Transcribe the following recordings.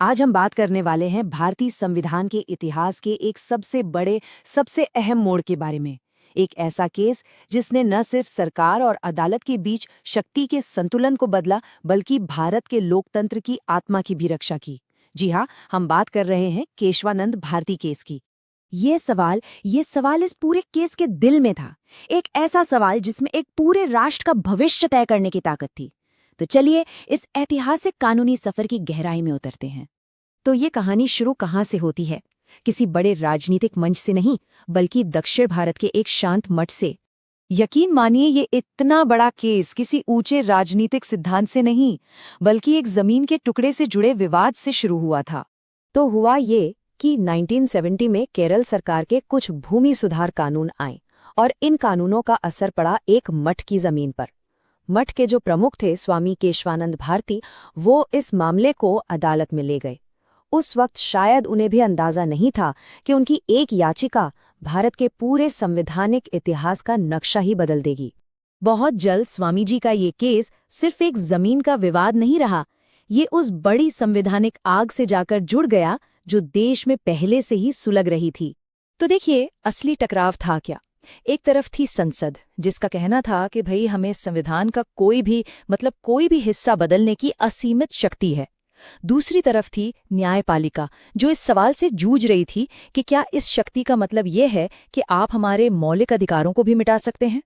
आज हम बात करने वाले हैं भारतीय संविधान के इतिहास के एक सबसे बड़े, सबसे अहम मोड़ के बारे में। एक ऐसा केस जिसने न सिर्फ सरकार और अदालत के बीच शक्ति के संतुलन को बदला, बल्कि भारत के लोकतंत्र की आत्मा की भी रक्षा की। जी हाँ, हम बात कर रहे हैं केशवानंद भारती केस की। ये सवाल इस पूरे केस के दिल में था। एक ऐसा सवाल जिसमें एक पूरे राष्ट्र का भविष्य तय करने की ताकत थी। तो चलिए इस ऐतिहासिक कानूनी सफर की गहराई में उतरते हैं। तो ये कहानी शुरू कहाँ से होती है? किसी बड़े राजनीतिक मंच से नहीं, बल्कि दक्षिण भारत के एक शांत मठ से। यकीन मानिए, ये इतना बड़ा केस किसी ऊंचे राजनीतिक सिद्धांत से नहीं, बल्कि एक जमीन के टुकड़े से जुड़े विवाद से शुरू हुआ था। तो हुआ ये कि 1970 में केरल सरकार के कुछ भूमि सुधार कानून आए और इन कानूनों का असर पड़ा एक मठ की जमीन पर। मठ के जो प्रमुख थे, स्वामी केशवानंद भारती, वो इस मामले को अदालत में ले गए। उस वक्त शायद उन्हें भी अंदाजा नहीं था कि उनकी एक याचिका भारत के पूरे संवैधानिक इतिहास का नक्शा ही बदल देगी। बहुत जल्द स्वामी जी का ये केस सिर्फ एक जमीन का विवाद नहीं रहा, ये उस बड़ी संवैधानिक आग से जाकर जुड़ गया जो देश में पहले से ही सुलग रही थी। तो देखिए, असली टकराव था क्या? एक तरफ थी संसद, जिसका कहना था कि भाई हमें संविधान का कोई भी हिस्सा बदलने की असीमित शक्ति है। दूसरी तरफ थी न्यायपालिका, जो इस सवाल से जूझ रही थी कि क्या इस शक्ति का मतलब ये है कि आप हमारे मौलिक अधिकारों को भी मिटा सकते हैं।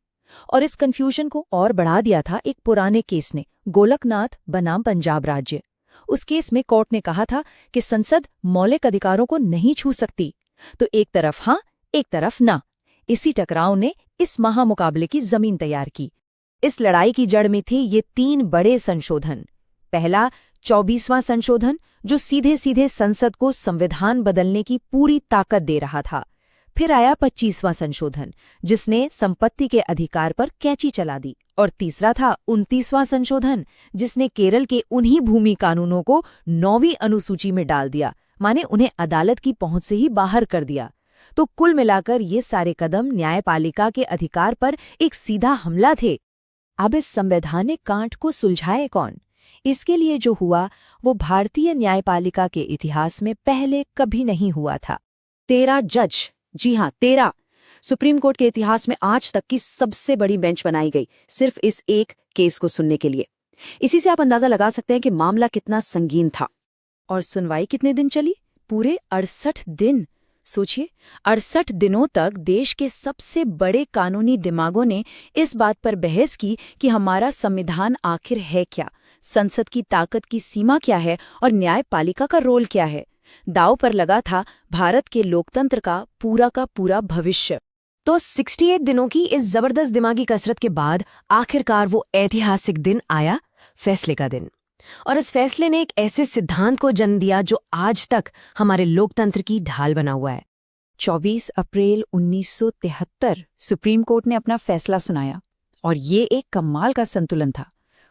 और इस कन्फ्यूजन को और बढ़ा दिया था एक पुराने केस ने, गोलकनाथ बनाम पंजाब राज्य। उस केस में कोर्ट ने कहा था कि संसद मौलिक अधिकारों को नहीं छू सकती। तो एक तरफ हाँ, एक तरफ ना। इसी टकराव ने इस महामुकाबले की जमीन तैयार की। इस लड़ाई की जड़ में थे ये 3 बड़े संशोधन। पहला 24वां संशोधन, जो सीधे सीधे संसद को संविधान बदलने की पूरी ताकत दे रहा था। फिर आया 25वां संशोधन, जिसने संपत्ति के अधिकार पर कैंची चला दी। और तीसरा था 29वां संशोधन, जिसने केरल के उन्हीं भूमि कानूनों को 9वीं अनुसूची में डाल दिया, माने उन्हें अदालत की पहुंच से ही बाहर कर दिया। तो कुल मिलाकर ये सारे कदम न्यायपालिका के अधिकार पर एक सीधा हमला थे। अब इस संवैधानिक गांठ को सुलझाए कौन? इसके लिए जो हुआ वो भारतीय न्यायपालिका के इतिहास में पहले कभी नहीं हुआ था। 13 जज, जी हाँ 13, सुप्रीम कोर्ट के इतिहास में आज तक की सबसे बड़ी बेंच बनाई गई, सिर्फ इस एक केस को सुनने के लिए। इसी से आप अंदाजा लगा सकते हैं कि मामला कितना संगीन था। और सुनवाई कितने दिन चली? पूरे 68 दिन। सोचिए, 68 दिनों तक देश के सबसे बड़े कानूनी दिमागों ने इस बात पर बहस की कि हमारा संविधान आखिर है क्या, संसद की ताकत की सीमा क्या है और न्यायपालिका का रोल क्या है। दांव पर लगा था भारत के लोकतंत्र का पूरा भविष्य। तो 68 दिनों की इस जबरदस्त दिमागी कसरत के बाद आखिरकार वो ऐतिहासिक दिन आया, फैसले का दिन। और इस फैसले ने एक ऐसे सिद्धांत को जन्म दिया जो आज तक हमारे लोकतंत्र की ढाल बना हुआ है। 24 अप्रैल 1973 सुप्रीम कोर्ट ने अपना फैसला सुनाया और ये एक कमाल का संतुलन था।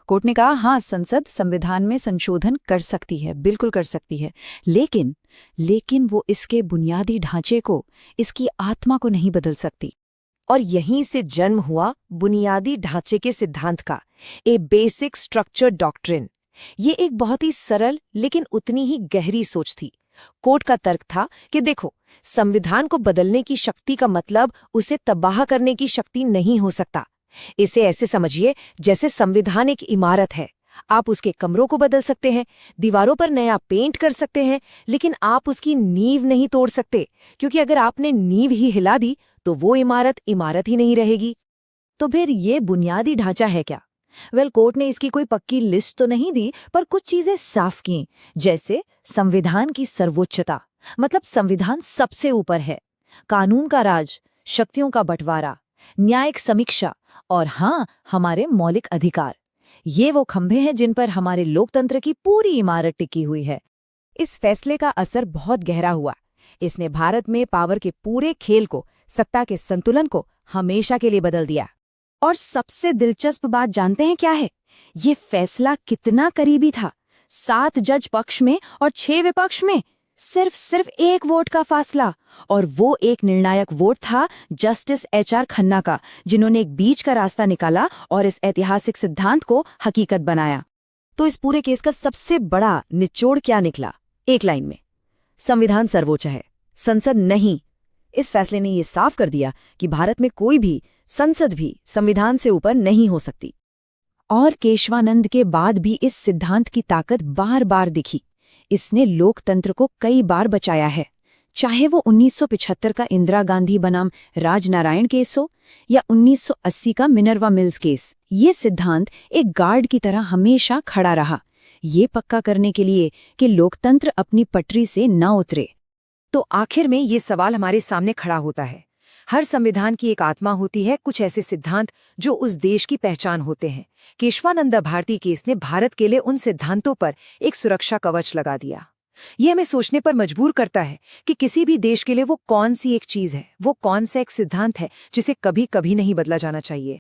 कोर्ट ने कहा, हाँ, संसद संविधान में संशोधन कर सकती है, बिल्कुल कर सकती है, लेकिन वो इसके बुनियादी ढांचे को, इसकी आत्मा को नहीं बदल सकती। और यहीं से जन्म हुआ बुनियादी ढांचे के सिद्धांत का, ए बेसिक स्ट्रक्चर डॉक्ट्रिन। ये एक बहुत ही सरल लेकिन उतनी ही गहरी सोच थी। कोर्ट का तर्क था कि देखो, संविधान को बदलने की शक्ति का मतलब उसे तबाह करने की शक्ति नहीं हो सकता। इसे ऐसे समझिए जैसे संविधान एक इमारत है। आप उसके कमरों को बदल सकते हैं, दीवारों पर नया पेंट कर सकते हैं, लेकिन आप उसकी नींव नहीं तोड़ सकते, क्योंकि अगर आपने नींव ही हिला दी तो वो इमारत ही नहीं रहेगी। तो फिर ये बुनियादी ढांचा है क्या? कोर्ट ने इसकी कोई पक्की लिस्ट तो नहीं दी, पर कुछ चीजें साफ की, जैसे संविधान की सर्वोच्चता, मतलब संविधान सबसे ऊपर है, कानून का राज, शक्तियों का बंटवारा, न्यायिक समीक्षा और हाँ, हमारे मौलिक अधिकार। ये वो खंभे हैं जिन पर हमारे लोकतंत्र की पूरी इमारत टिकी हुई है। इस फैसले का असर बहुत गहरा हुआ। इसने भारत में पावर के पूरे खेल को, सत्ता के संतुलन को हमेशा के लिए बदल दिया। और सबसे दिलचस्प बात जानते हैं क्या है? ये फैसला कितना करीबी था। 7 जज पक्ष में और 6 विपक्ष में, सिर्फ एक वोट का फासला। और वो एक निर्णायक वोट था जस्टिस HR खन्ना का, जिन्होंने एक बीच का रास्ता निकाला और इस ऐतिहासिक सिद्धांत को हकीकत बनाया। तो इस पूरे केस का सबसे बड़ा निचोड़ क्या निकला? एक लाइन में, संविधान सर्वोच्च है, संसद नहीं। इस फैसले ने यह साफ कर दिया कि भारत में कोई भी संसद भी संविधान से ऊपर नहीं हो सकती। और केशवानंद के बाद भी इस सिद्धांत की ताकत बार बार दिखी। इसने लोकतंत्र को कई बार बचाया है, चाहे वो 1975 का इंदिरा गांधी बनाम राजनारायण केस हो या 1980 का मिनर्वा मिल्स केस। ये सिद्धांत एक गार्ड की तरह हमेशा खड़ा रहा, ये पक्का करने के लिए कि लोकतंत्र अपनी पटरी से न उतरे। तो आखिर में ये सवाल हमारे सामने खड़ा होता है, हर संविधान की एक आत्मा होती है, कुछ ऐसे सिद्धांत जो उस देश की पहचान होते हैं। केशवानंद भारती केस ने भारत के लिए उन सिद्धांतों पर एक सुरक्षा कवच लगा दिया। ये हमें सोचने पर मजबूर करता है कि किसी भी देश के लिए वो कौन सी एक चीज है, वो कौन सा एक सिद्धांत है जिसे कभी कभी नहीं बदला जाना चाहिए।